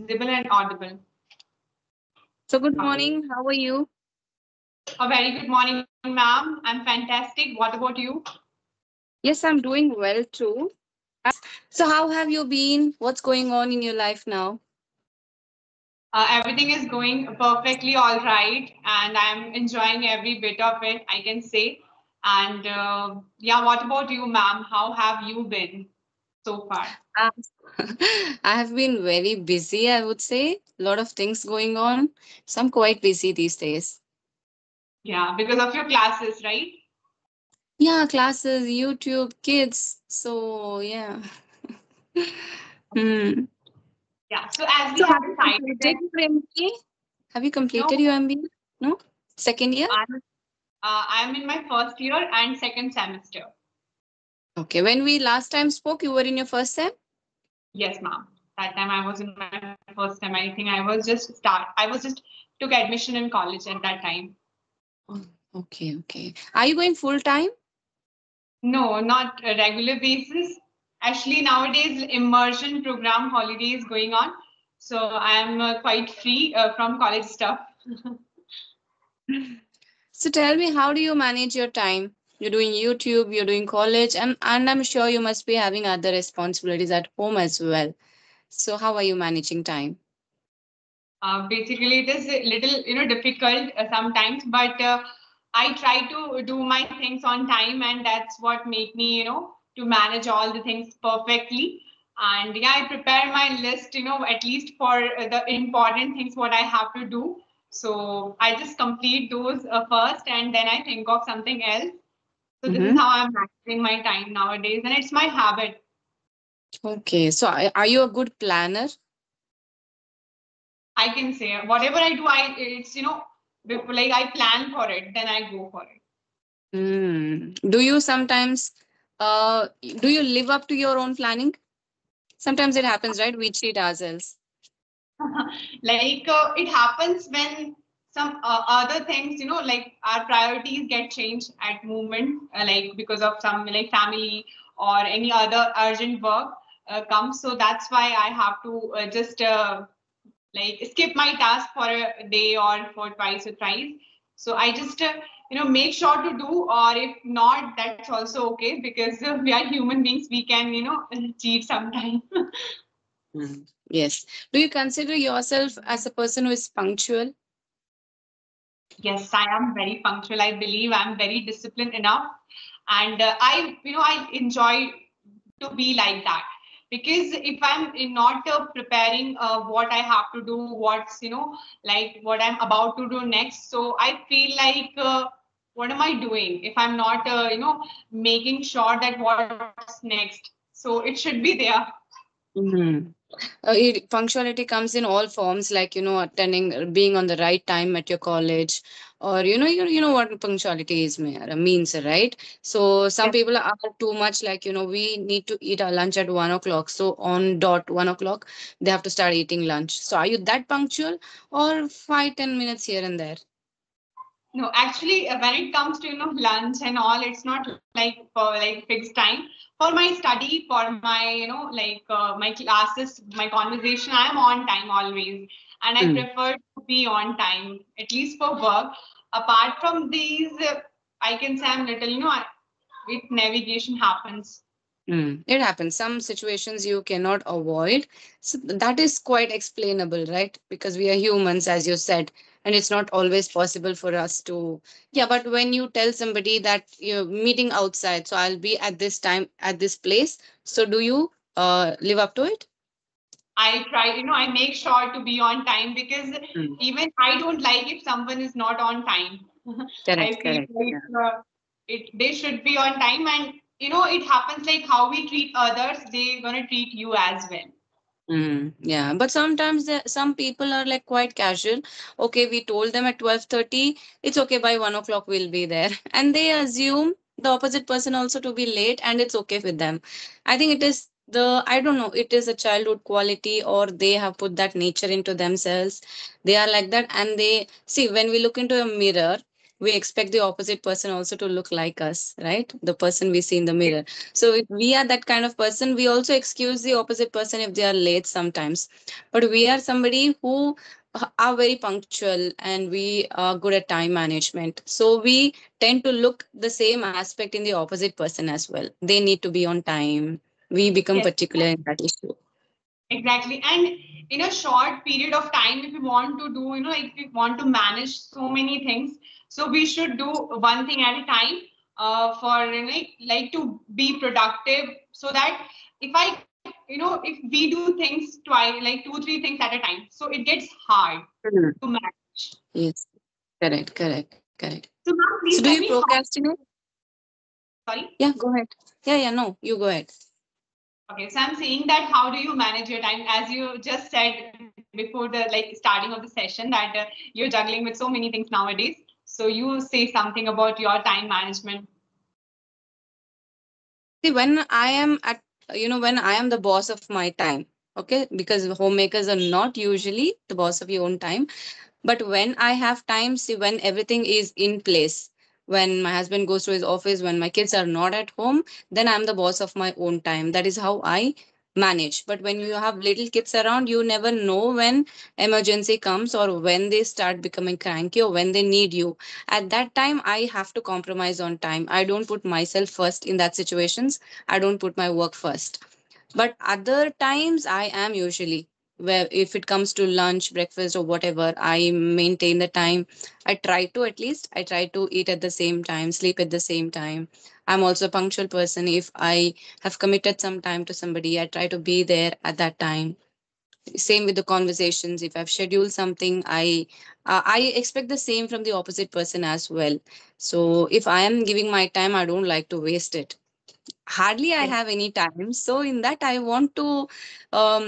visible and audible. So good morning. How are you? A very good morning, ma'am. I'm fantastic. What about you? Yes, I'm doing well too. So how have you been? What's going on in your life now? Everything is going perfectly all right, and I'm enjoying every bit of it, I can say. And yeah, what about you, ma'am? How have you been so far? Uh, I have been very busy, I would say. A lot of things going on. So I'm quite busy these days. Yeah, because of your classes, right? Yeah, classes, YouTube, kids. So yeah. Hmm. Yeah. So as we So have have you decided that completed your MBA? Have you no, completed your MBA? No? Second year? I'm in my first year and second semester. Okay. When we last time spoke, you were in your first sem? Yes, ma'am. That time I was in my first time. I think I was just took admission in college at that time. Oh, okay, okay. Are you going full time? No, not a regular basis. Actually, nowadays immersion program holiday is going on, so I am quite free from college stuff. So tell me, how do you manage your time? You're doing YouTube, you're doing college, and I'm sure you must be having other responsibilities at home as well. So how are you managing time? Basically, it is a little difficult sometimes, but I try to do my things on time, and that's what make me to manage all the things perfectly. And yeah, I prepare my list at least for the important things what I have to do. So I just complete those first, and then I think of something else. So this is Mm-hmm. how I'm managing my time nowadays, and it's my habit. Okay, so are you a good planner? I can say whatever I do, it's like I plan for it, then I go for it. Do you sometimes do you live up to your own planning? Sometimes it happens, right? We cheat ourselves. Like it happens when some other things like our priorities get changed at moment, like because of some like family or any other urgent work comes, so that's why I have to just like skip my task for a day or for twice or thrice. So I just make sure to do, or if not, that's also okay, because we are human beings, we can cheat sometime. Yes. Do you consider yourself as a person who is punctual? Yes, I am very punctual. I believe I'm very disciplined enough, and I enjoy to be like that, because if I'm not preparing what I have to do, what's like what I'm about to do next, so I feel like what am I doing if I'm not making sure that what's next. So it should be there. Mhm. Punctuality comes in all forms, like attending, being on the right time at your college, or you know what punctuality is means, right? So some Yes. people are too much, like we need to eat our lunch at 1 o'clock. So on dot 1 o'clock, they have to start eating lunch. So are you that punctual, or 5-10 minutes here and there? No, actually, when it comes to lunch and all, it's not like for like fixed time. For my study, for my like my classes, my conversation, I am on time always, and I Mm. prefer to be on time at least for work. Apart from these, I can say I'm little with navigation happens. It happens. Some situations you cannot avoid. So that is quite explainable, right? Because we are humans, as you said, and it's not always possible for us to. Yeah, but when you tell somebody that you're meeting outside, so I'll be at this time at this place. So do you live up to it? I try, I make sure to be on time, because Mm. even I don't like if someone is not on time. Correct, I feel correct. like Yeah. they should be on time, and it happens like how we treat others, they're gonna treat you as well. Yeah, but sometimes some people are like quite casual. Okay, we told them at 12:30, it's okay, by 1 o'clock we'll be there. And they assume the opposite person also to be late, and it's okay with them. I think it is I don't know, it is a childhood quality, or they have put that nature into themselves. They are like that, and they see, when we look into a mirror, we expect the opposite person also to look like us, right? The person we see in the mirror. So if we are that kind of person, we also excuse the opposite person if they are late sometimes. But we are somebody who are very punctual and we are good at time management. So we tend to look the same aspect in the opposite person as well. They need to be on time. We become Yes. particular in that issue. Exactly. And in a short period of time, if we want to do, if we want to manage so many things, so we should do one thing at a time for, like to be productive so that if we do things twice, like two, three things at a time, so it gets hard Mhm. to manage. Yes, correct, correct, correct. So now So do please you tell me how, procrastinate? sorry. Yeah, go ahead. Yeah, no, you go ahead. Okay, so I'm saying that how do you manage your time? As you just said before the starting of the session, that you're juggling with so many things nowadays. So you say something about your time management. See, when I am at, when I am the boss of my time, okay, because homemakers are not usually the boss of your own time. But when I have time, see, when everything is in place, when my husband goes to his office, when my kids are not at home, then I'm the boss of my own time. That is how I manage. But when you have little kids around, you never know when emergency comes or when they start becoming cranky or when they need you. At that time, I have to compromise on time. I don't put myself first in that situations. I don't put my work first. But other times, I am usually where if it comes to lunch, breakfast, or whatever, I maintain the time. I try to at least I try to eat at the same time, sleep at the same time. I'm also a punctual person. If I have committed some time to somebody, I try to be there at that time. Same with the conversations. If I've scheduled something, I expect the same from the opposite person as well. So if I am giving my time, I don't like to waste it. Hardly I have any time, so in that I want to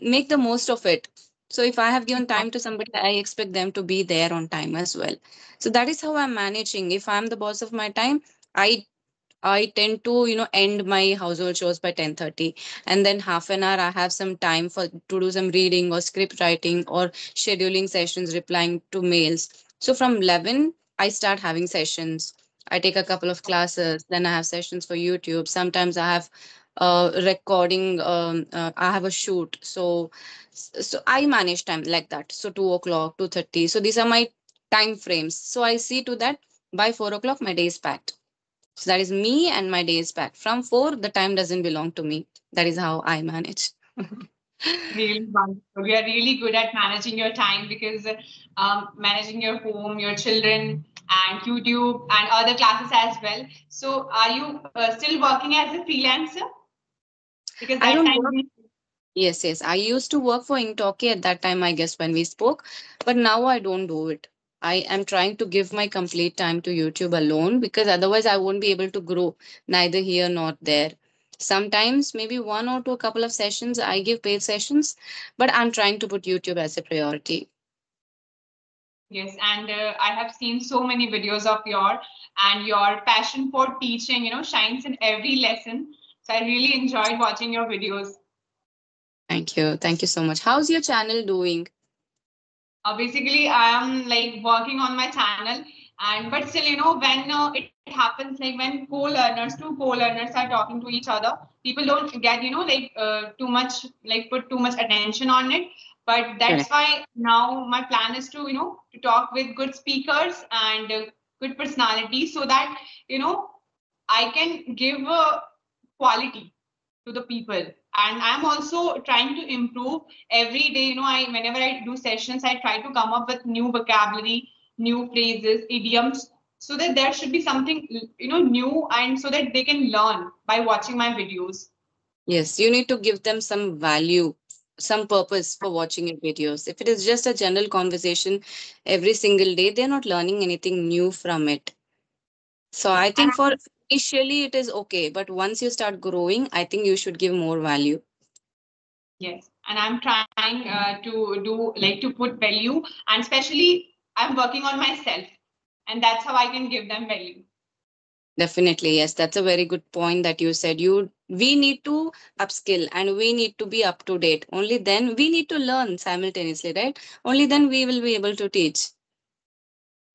make the most of it. So if I have given time to somebody, I expect them to be there on time as well. So that is how I'm managing. If I'm the boss of my time, I tend to, end my household chores by 10:30, and then half an hour I have some time for to do some reading or script writing or scheduling sessions, replying to mails. So from 11, I start having sessions. I take a couple of classes, then I have sessions for YouTube. Sometimes I have recording. I have a shoot. So I manage time like that. So 2 o'clock, 2:30. So these are my time frames. So I see to that by 4 o'clock my day is packed. So that is me and my days back. From 4, the time doesn't belong to me. That is how I manage. Really wonderful. We are really good at managing your time because managing your home, your children, and YouTube and other classes as well. So, are you still working as a freelancer? Because I that don't time work. Yes, yes. I used to work for engtalki at that time, I guess, when we spoke. But now I don't do it. I am trying to give my complete time to YouTube alone because otherwise I won't be able to grow neither here nor there. Sometimes maybe one or two couple of sessions I give paid sessions, but I'm trying to put YouTube as a priority. yes, and I have seen so many videos of your passion for teaching, shines in every lesson. So I really enjoyed watching your videos. Thank you. Thank you so much. How's your channel doing? Basically, I am like working on my channel, and but still, when it happens, like when two co-learners are talking to each other, people don't get, too much, like put too much attention on it. But that's Correct. why now my plan is to, to talk with good speakers and good personalities, so that I can give quality to the people. And I'm also trying to improve every day. I whenever I do sessions, I try to come up with new vocabulary, new phrases, idioms, so that there should be something new, and so that they can learn by watching my videos. Yes, you need to give them some value, some purpose for watching your videos. If it is just a general conversation every single day, they're not learning anything new from it. So Yes, I think for initially it is okay, but once you start growing, I think you should give more value. and I'm trying to do, like, to put value, and especially I'm working on myself, and that's how I can give them value. Definitely, yes, that's a very good point that you said. We need to upskill and we need to be up to date. Only then we need to learn simultaneously, right? Only then we will be able to teach.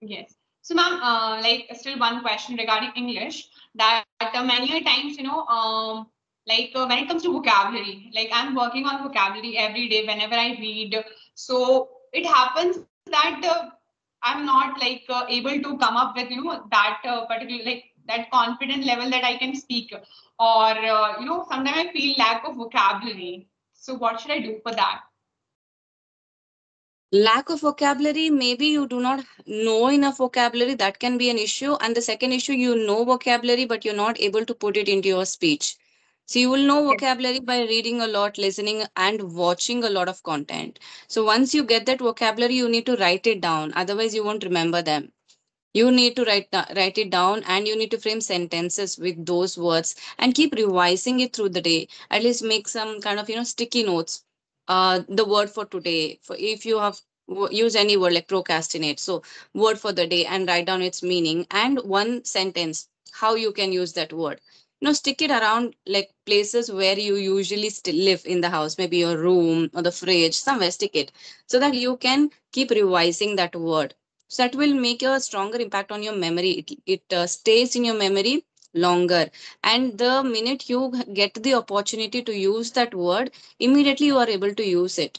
Yes. So, ma'am, like still one question regarding English, that many a times, when it comes to vocabulary, like I'm working on vocabulary every day whenever I read. So it happens that I'm not like able to come up with, that particular, like that confident level that I can speak, or, sometimes I feel lack of vocabulary. So what should I do for that? Lack of vocabulary, maybe you do not know enough vocabulary, that can be an issue. And the second issue, you know vocabulary but you're not able to put it into your speech. So you will know Yes. vocabulary by reading a lot, listening, and watching a lot of content. So once you get that vocabulary, you need to write it down, otherwise you won't remember them. You need to write it down, and you need to frame sentences with those words and keep revising it through the day. At least make some kind of sticky notes. The word for today, for if you have use any word like procrastinate, so word for the day, and write down its meaning and one sentence how you can use that word. Stick it around like places where you usually still live in the house, maybe your room or the fridge, somewhere stick it, so that you can keep revising that word. So that will make a stronger impact on your memory. It stays in your memory longer, and the minute you get the opportunity to use that word, immediately you are able to use it.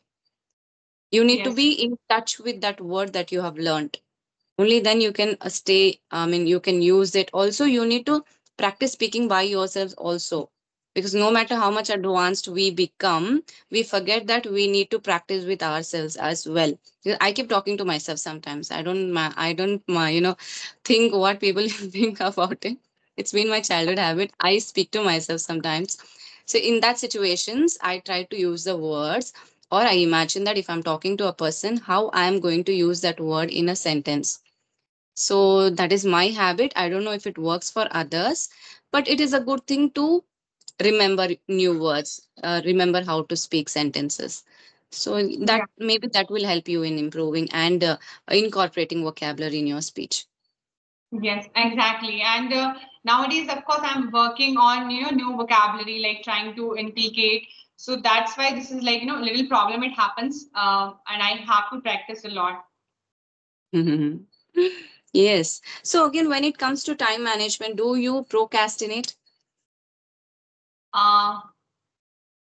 You need to Yes. be in touch with that word that you have learned. Only then you can stay, you can use it. Also, you need to practice speaking by yourselves also, because no matter how much advanced we become, we forget that we need to practice with ourselves as well. I keep talking to myself sometimes. I don't think what people think about it. It's been my childhood habit. I speak to myself sometimes. So in that situations, I try to use the words, or I imagine that if I'm talking to a person, how I'm going to use that word in a sentence. So that is my habit. I don't know if it works for others, but it is a good thing to remember new words, remember how to speak sentences. So that Yeah. maybe that will help you in improving and incorporating vocabulary in your speech. Yes, exactly. And nowadays, of course, I'm working on, new vocabulary, like trying to inculcate. So that's why this is like, a little problem. It happens, and I have to practice a lot. Yes. So again, when it comes to time management, do you procrastinate? Uh,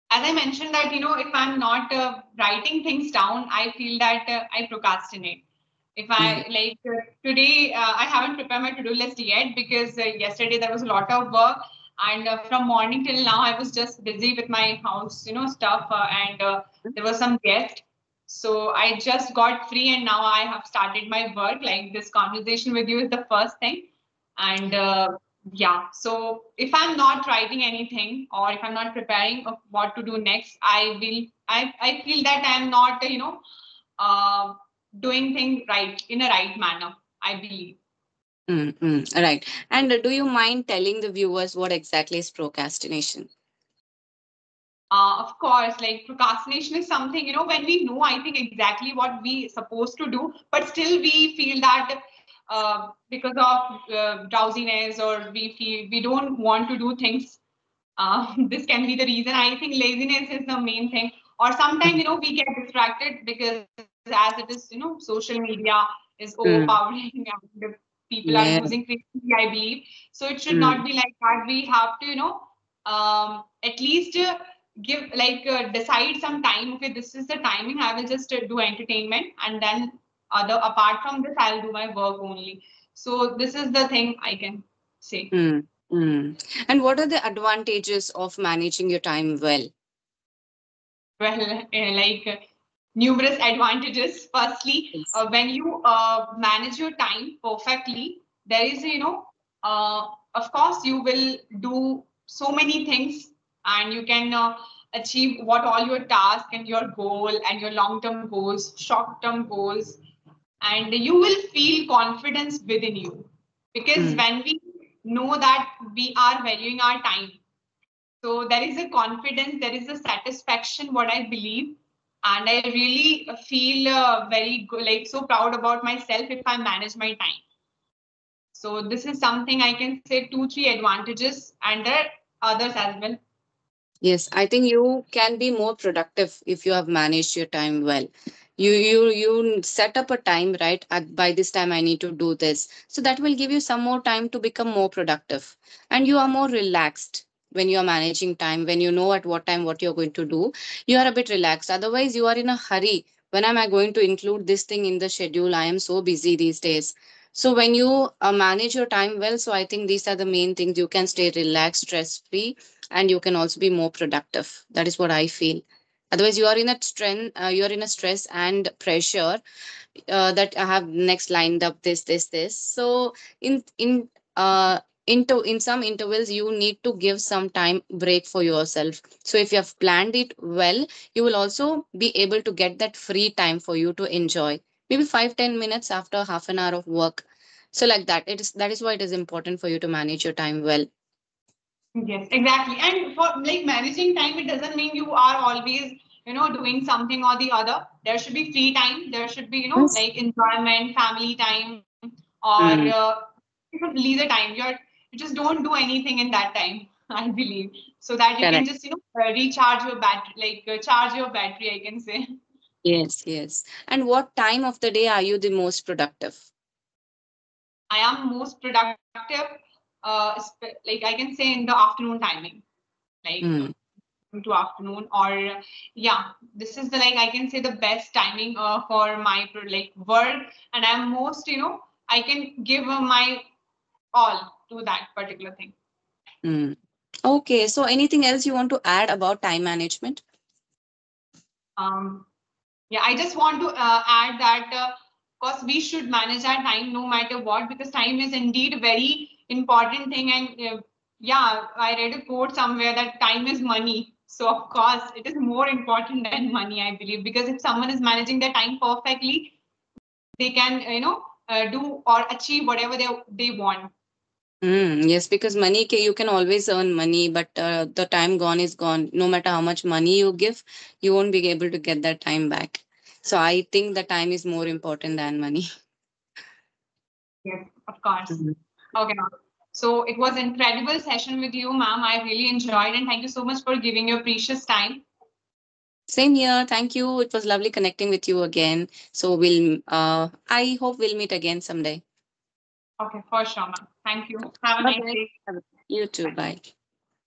as I mentioned that, if I'm not writing things down, I feel that I procrastinate. If Mhm. I like today, I haven't prepared my to-do list yet because yesterday there was a lot of work, and from morning till now I was just busy with my house, stuff, and there was some guest. So I just got free, and now I have started my work. Like this conversation with you is the first thing, and yeah, so if I'm not writing anything or if I'm not preparing of what to do next, I feel that I'm not, uh, doing things right in a right manner, I believe. Right. And do you mind telling the viewers what exactly is procrastination? Of course, like procrastination is something, when we know, I think exactly what we supposed to do, but still we feel that because of drowsiness, or we feel we don't want to do things. This can be the reason. I think laziness is the main thing. Or sometimes, Mm. we get distracted because as it is, social media is Mm. overpowering and people are Yeah. losing creativity, I believe. So it should not Mm. be like that. We have to, at least give like decide some time. Okay, this is the timing. I will just do entertainment, and then other apart from this, I'll do my work only. So this is the thing I can say. Mm. Mm. And what are the advantages of managing your time well? Well, like numerous advantages. Firstly, Yes. when you manage your time perfectly, there is, of course, you will do so many things, and you can achieve what all your task and your goal and your long-term goals, short-term goals, and you will feel confidence within you, because Mm. when we know that we are valuing our time, so there is a confidence, there is a satisfaction, what I believe, and I really feel very good, like so proud about myself if I manage my time. So this is something I can say, two, three advantages, and there are others as well. Yes, I think you can be more productive if you have managed your time well. You set up a time, right? By this time I need to do this, so that will give you some more time to become more productive, and you are more relaxed when you are managing time. When you know at what time what you're going to do, you are a bit relaxed. Otherwise you are in a hurry. When am I going to include this thing in the schedule? I am so busy these days. So when you manage your time well, so I think these are the main things. You can stay relaxed, stress free, and you can also be more productive. That is what I feel. Otherwise you are in a stress, you are in a stress and pressure, that I have next lined up this. So in some intervals you need to give some time break for yourself. So if you have planned it well, you will also be able to get that free time for you to enjoy, maybe 5-10 minutes after half an hour of work. So like that, that is why it is important for you to manage your time well. Yes, exactly. And for like managing time, it doesn't mean you are always, doing something or the other. There should be free time. There should be, Yes. like enjoyment, family time, or Mm, leisure time. You just don't do anything in that time, I believe, so that you can correct. just, recharge your battery, like charge your battery, I can say. Yes. And what time of the day are you the most productive? I am most productive, like I can say in the afternoon timing, like Mm. to afternoon, or yeah, this is the, like I can say, the best timing for my like work, and I'm most, I can give my all to that particular thing. Mm. Okay, so anything else you want to add about time management? um yeah, I just want to add that of course we should manage our time no matter what, because time is indeed a very important thing. And yeah, I read a quote somewhere that time is money. So of course it is more important than money, I believe, because if someone is managing their time perfectly, they can, do or achieve whatever they want. Yes, because you can always earn money, but the time gone is gone. No matter how much money you give, you won't be able to get that time back. So I think the time is more important than money. Yes, of course. Mhm. Okay, ma'am. So it was incredible session with you, ma'am. I really enjoyed, and thank you so much for giving your precious time. Same here. Thank you. It was lovely connecting with you again. So I hope we'll meet again someday. Okay, for sure, ma'am. Thank you. Have a Bye nice bye. day. You too. Bye. Bye.